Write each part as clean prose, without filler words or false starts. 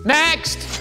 Next!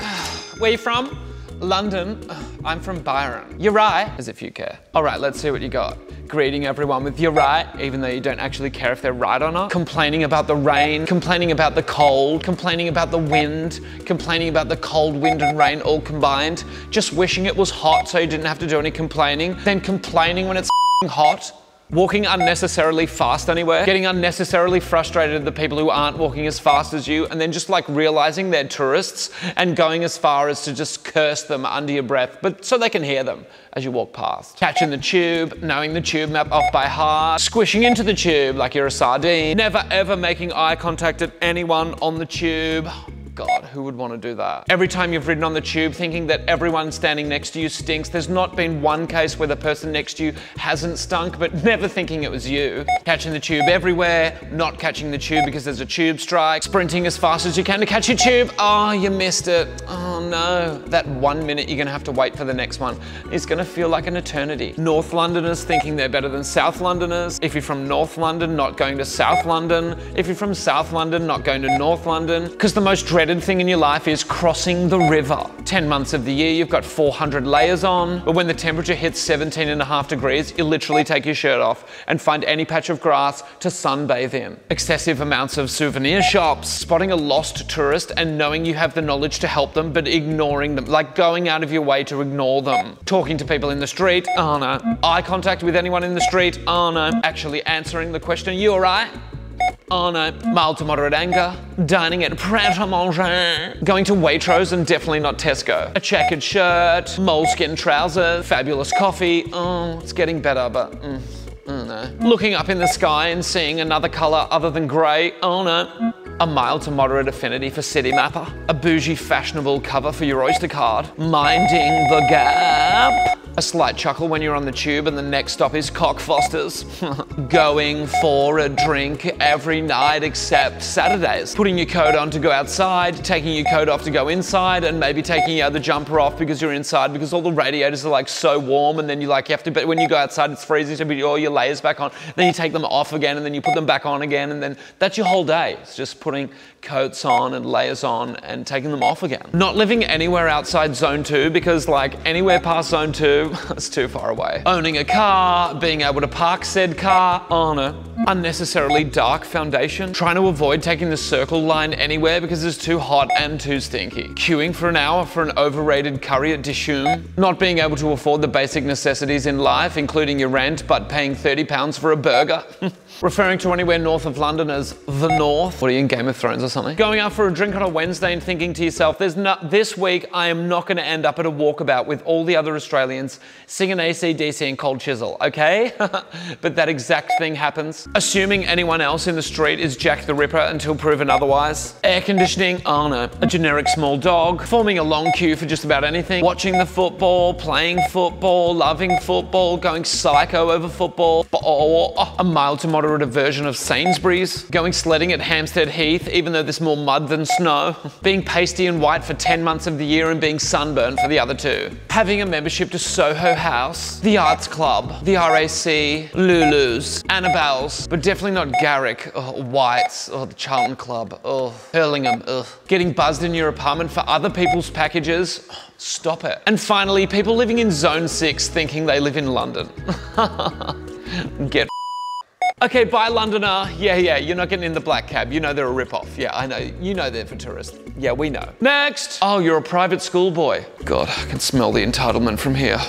Where you from? London. I'm from Byron. You're right. As if you care. All right, let's see what you got. Greeting everyone with you're right, even though you don't actually care if they're right or not. Complaining about the rain, complaining about the cold, complaining about the wind, complaining about the cold, wind and rain all combined. Just wishing it was hot so you didn't have to do any complaining. Then complaining when it's hot. Walking unnecessarily fast anywhere, getting unnecessarily frustrated at the people who aren't walking as fast as you, and then just like realizing they're tourists and going as far as to just curse them under your breath, but so they can hear them as you walk past. Catching the tube, knowing the tube map off by heart, squishing into the tube like you're a sardine, never ever making eye contact at anyone on the tube. God, who would want to do that? Every time you've ridden on the tube thinking that everyone standing next to you stinks, there's not been one case where the person next to you hasn't stunk, but never thinking it was you. Catching the tube everywhere, not catching the tube because there's a tube strike, sprinting as fast as you can to catch your tube. Oh, you missed it. Oh no. That 1 minute you're gonna have to wait for the next one is gonna feel like an eternity. North Londoners thinking they're better than South Londoners. If you're from North London, not going to South London. If you're from South London, not going to North London. Because the most dreaded thing in your life is crossing the river. 10 months of the year, you've got 400 layers on, but when the temperature hits 17.5 degrees, you literally take your shirt off and find any patch of grass to sunbathe in. Excessive amounts of souvenir shops, spotting a lost tourist and knowing you have the knowledge to help them, but ignoring them, like going out of your way to ignore them. Talking to people in the street, oh no. Eye contact with anyone in the street, oh no. Actually answering the question, you alright? Oh no. Mild to moderate anger, dining at Pret-a-Manger, going to Waitrose and definitely not Tesco. A checkered shirt, moleskin trousers, fabulous coffee. Oh, it's getting better, but oh no. Looking up in the sky and seeing another color other than gray. Oh no. A mild to moderate affinity for City Mapper. A bougie fashionable cover for your Oyster card. Minding the gap. A slight chuckle when you're on the tube and the next stop is Cockfosters. Going for a drink every night except Saturdays. Putting your coat on to go outside, taking your coat off to go inside, and maybe taking your other jumper off because you're inside because all the radiators are like so warm, and then you have to, but when you go outside it's freezing, so you put all your layers back on, then you take them off again and then you put them back on again, and then that's your whole day. It's just putting coats on and layers on and taking them off again. Not living anywhere outside zone 2 because like anywhere past zone 2, it's too far away. Owning a car, being able to park said car, oh no. Unnecessarily dark foundation, trying to avoid taking the circle line anywhere because it's too hot and too stinky. Queuing for an hour for an overrated curry at Dishoom. Not being able to afford the basic necessities in life, including your rent, but paying £30 for a burger. Referring to anywhere north of London as the North. What are you in Game of Thrones or something? Going out for a drink on a Wednesday and thinking to yourself, this week I am not going to end up at a walkabout with all the other Australians singing AC/DC and Cold Chisel, okay? But that exact thing happens. Assuming anyone else in the street is Jack the Ripper until proven otherwise. Air conditioning, oh no. A generic small dog. Forming a long queue for just about anything. Watching the football, playing football, loving football, going psycho over football. Or a mild to moderate version of Sainsbury's. Going sledding at Hampstead Heath, even though there's more mud than snow. Being pasty and white for 10 months of the year and being sunburned for the other 2. Having a membership to Soho House, the Arts Club, the RAC, Lulu's, Annabelle's, but definitely not Garrick, or White's, or the Charlton Club, or Hurlingham, ugh. Getting buzzed in your apartment for other people's packages, stop it. And finally, people living in Zone 6 thinking they live in London. Get okay, bye Londoner. Yeah, you're not getting in the black cab. You know they're a rip-off. Yeah, I know. You know they're for tourists. Yeah, we know. Next! Oh, you're a private school boy. God, I can smell the entitlement from here.